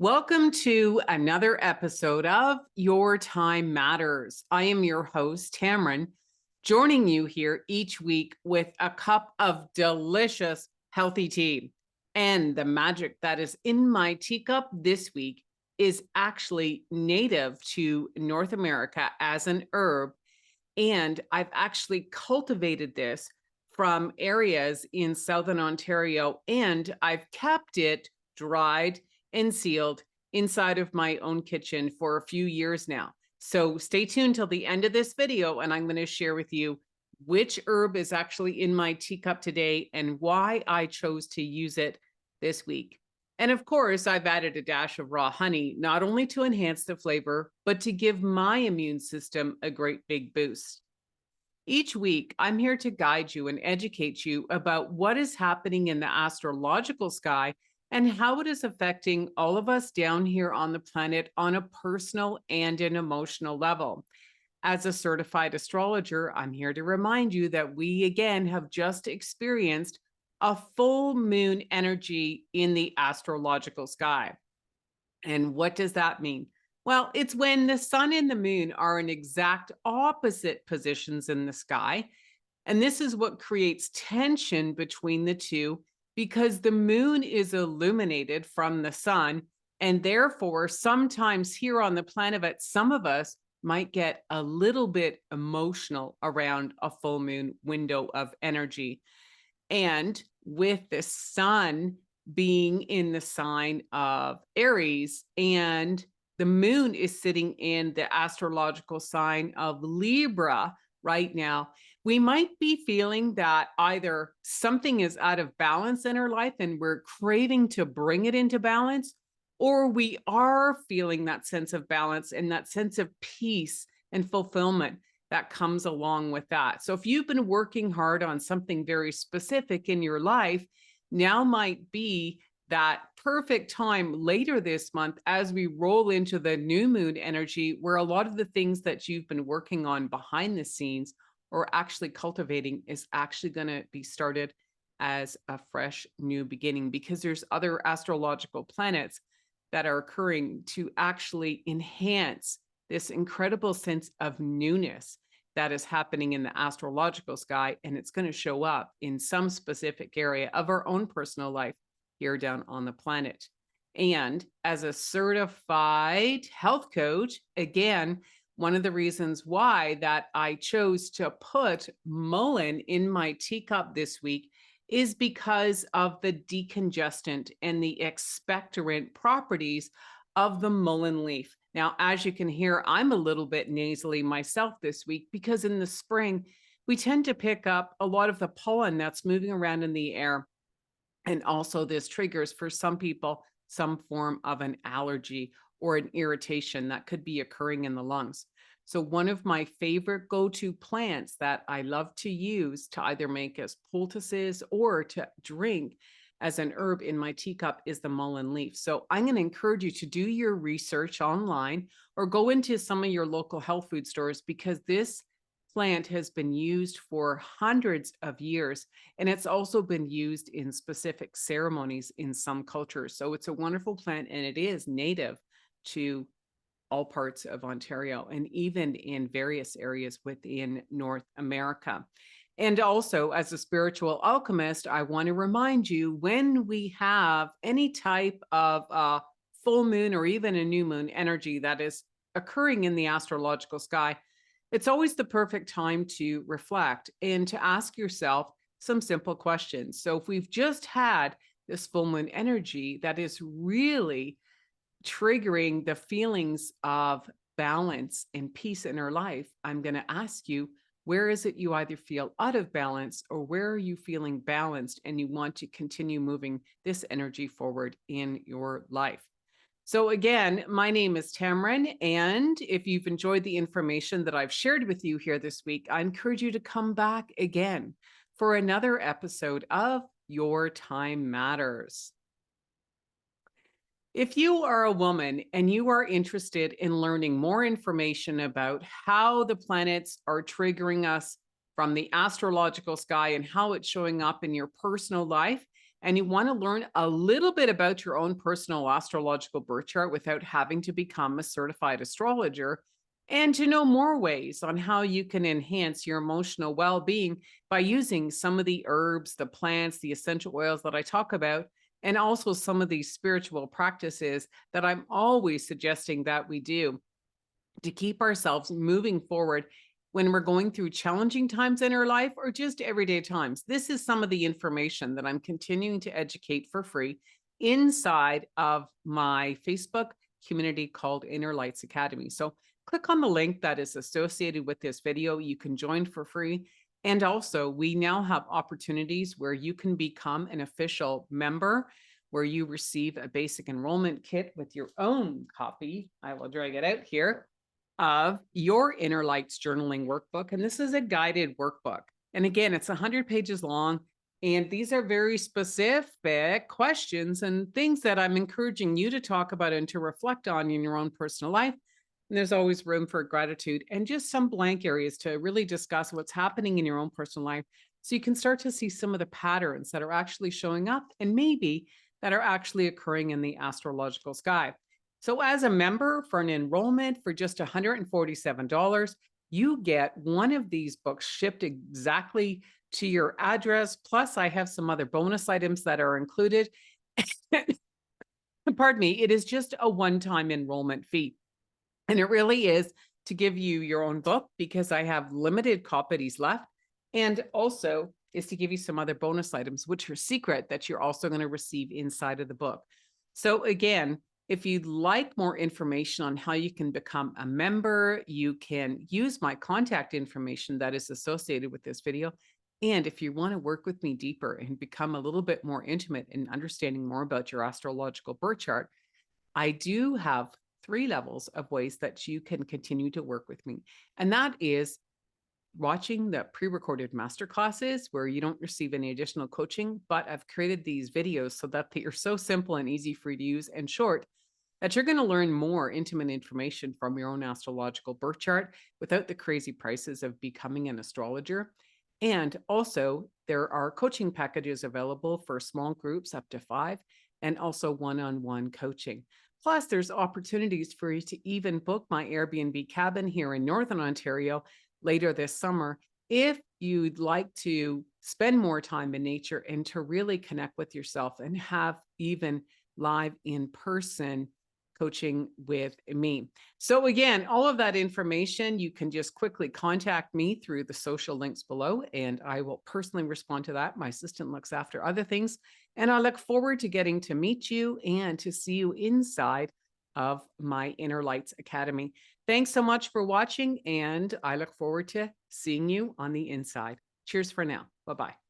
Welcome to another episode of Your Time Matters. I am your host, Tammeron, joining you here each week with a cup of delicious, healthy tea. And the magic that is in my teacup this week is actually native to North America as an herb. And I've actually cultivated this from areas in Southern Ontario, and I've kept it dried and sealed inside of my own kitchen for a few years now. So stay tuned till the end of this video, and I'm going to share with you which herb is actually in my teacup today and why I chose to use it this week. And of course, I've added a dash of raw honey, not only to enhance the flavor, but to give my immune system a great big boost. Each week, I'm here to guide you and educate you about what is happening in the astrological sky and how it is affecting all of us down here on the planet on a personal and an emotional level. As a certified astrologer, I'm here to remind you that we again have just experienced a full moon energy in the astrological sky. And what does that mean? Well, it's when the sun and the moon are in exact opposite positions in the sky. And this is what creates tension between the two because the moon is illuminated from the sun. And therefore, sometimes here on the planet, some of us might get a little bit emotional around a full moon window of energy. And with the sun being in the sign of Aries and the moon is sitting in the astrological sign of Libra right now, we might be feeling that either something is out of balance in our life and we're craving to bring it into balance, or we are feeling that sense of balance and that sense of peace and fulfillment that comes along with that. So if you've been working hard on something very specific in your life, now might be that perfect time later this month as we roll into the new moon energy, where a lot of the things that you've been working on behind the scenes or actually cultivating is actually going to be started as a fresh new beginning, because there's other astrological planets that are occurring to actually enhance this incredible sense of newness that is happening in the astrological sky, and it's going to show up in some specific area of our own personal life here down on the planet. And as a certified health coach, again, one of the reasons why that I chose to put mullein in my teacup this week is because of the decongestant and the expectorant properties of the mullein leaf. Now, as you can hear, I'm a little bit nasally myself this week because in the spring, we tend to pick up a lot of the pollen that's moving around in the air. And also, this triggers for some people some form of an allergy or an irritation that could be occurring in the lungs. So, one of my favorite go to plants that I love to use to either make as poultices or to drink as an herb in my teacup is the mullein leaf. So I'm going to encourage you to do your research online or go into some of your local health food stores, because this plant has been used for hundreds of years, and it's also been used in specific ceremonies in some cultures. So it's a wonderful plant, and it is native to all parts of Ontario and even in various areas within North America. And also, as a spiritual alchemist, I want to remind you, when we have any type of full moon or even a new moon energy that is occurring in the astrological sky, it's always the perfect time to reflect and to ask yourself some simple questions. So if we've just had this full moon energy that is really triggering the feelings of balance and peace in our life, I'm going to ask you, where is it you either feel out of balance, or where are you feeling balanced and you want to continue moving this energy forward in your life? So again, my name is Tammeron, and if you've enjoyed the information that I've shared with you here this week, I encourage you to come back again for another episode of Your Time Matters. If you are a woman and you are interested in learning more information about how the planets are triggering us from the astrological sky and how it's showing up in your personal life, and you want to learn a little bit about your own personal astrological birth chart without having to become a certified astrologer, and to know more ways on how you can enhance your emotional well-being by using some of the herbs, the plants, the essential oils that I talk about, and also some of these spiritual practices that I'm always suggesting that we do to keep ourselves moving forward when we're going through challenging times in our life or just everyday times. This is some of the information that I'm continuing to educate for free inside of my Facebook community called Inner Lights Academy. So click on the link that is associated with this video. You can join for free. And also, we now have opportunities where you can become an official member, where you receive a basic enrollment kit with your own copy. I will drag it out here of your Inner Lights journaling workbook. And this is a guided workbook. And again, it's 100 pages long. And these are very specific questions and things that I'm encouraging you to talk about and to reflect on in your own personal life. And there's always room for gratitude and just some blank areas to really discuss what's happening in your own personal life. So you can start to see some of the patterns that are actually showing up and maybe that are actually occurring in the astrological sky. So as a member for an enrollment for just $147, you get one of these books shipped exactly to your address. Plus, I have some other bonus items that are included. Pardon me, it is just a one-time enrollment fee. And it really is to give you your own book because I have limited copies left. And also is to give you some other bonus items, which are secret that you're also going to receive inside of the book. So again, if you'd like more information on how you can become a member, you can use my contact information that is associated with this video. And if you want to work with me deeper and become a little bit more intimate in understanding more about your astrological birth chart, I do have 3 levels of ways that you can continue to work with me. And that is watching the pre-recorded masterclasses where you don't receive any additional coaching, but I've created these videos so that they are so simple and easy for you to use and short that you're going to learn more intimate information from your own astrological birth chart without the crazy prices of becoming an astrologer. And also, there are coaching packages available for small groups up to 5 and also one-on-one coaching. Plus, there's opportunities for you to even book my Airbnb cabin here in Northern Ontario later this summer if you'd like to spend more time in nature and to really connect with yourself and have even live in-person coaching with me. So again, all of that information, you can just quickly contact me through the social links below, and I will personally respond to that. My assistant looks after other things, and I look forward to getting to meet you and to see you inside of my Inner Lights Academy. Thanks so much for watching, and I look forward to seeing you on the inside. Cheers for now. Bye-bye.